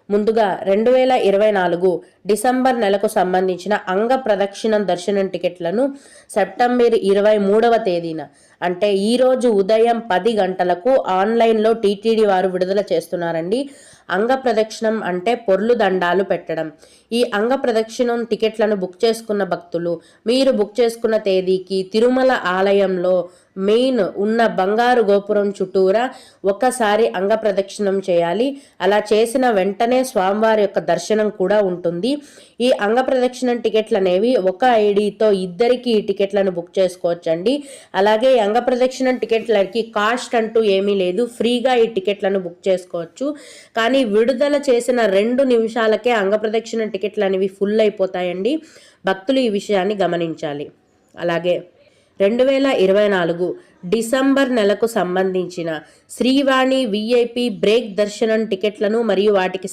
ముందుగా 2024 డిసెంబర్ నెలకు సంబంధించిన అంగ ప్రదక్షిణం దర్శనం టికెట్లను సెప్టెంబర్ 23వ తేదీన అంటే ఈరోజు ఉదయం 10 గంటలకు ఆన్లైన్లో టీటీడీ వారు విడుదల చేస్తున్నారండి. అంగ ప్రదక్షిణం అంటే పొర్లు దండాలు పెట్టడం. ఈ అంగ ప్రదక్షిణం టికెట్లను బుక్ చేసుకున్న భక్తులు మీరు బుక్ చేసుకున్న తేదీకి తిరుమల ఆలయంలో మెయిన్ ఉన్న బంగారు గోపురం చుట్టూరా ఒక్కసారి అంగ ప్రదక్షిణం చేయాలి. అలా చేసిన వెంటనే స్వామివారి యొక్క దర్శనం కూడా ఉంటుంది. ఈ అంగ ప్రదక్షిణం టికెట్లు అనేవి ఒక ఐడితో ఇద్దరికి ఈ టికెట్లను బుక్ చేసుకోవచ్చండి. అలాగే అంగ ప్రదక్షిణం టికెట్లకి కాస్ట్ అంటూ ఏమీ లేదు, ఫ్రీగా ఈ టికెట్లను బుక్ చేసుకోవచ్చు. కానీ విడుదల చేసిన 2 నిమిషాలకే అంగ ప్రదక్షిణం టికెట్లు అనేవి ఫుల్ అయిపోతాయండి. భక్తులు ఈ విషయాన్ని గమనించాలి. అలాగే 2024 డిసెంబర్ నెలకు సంబంధించిన శ్రీవాణి విఐపి బ్రేక్ దర్శనం టికెట్లను మరియు వాటికి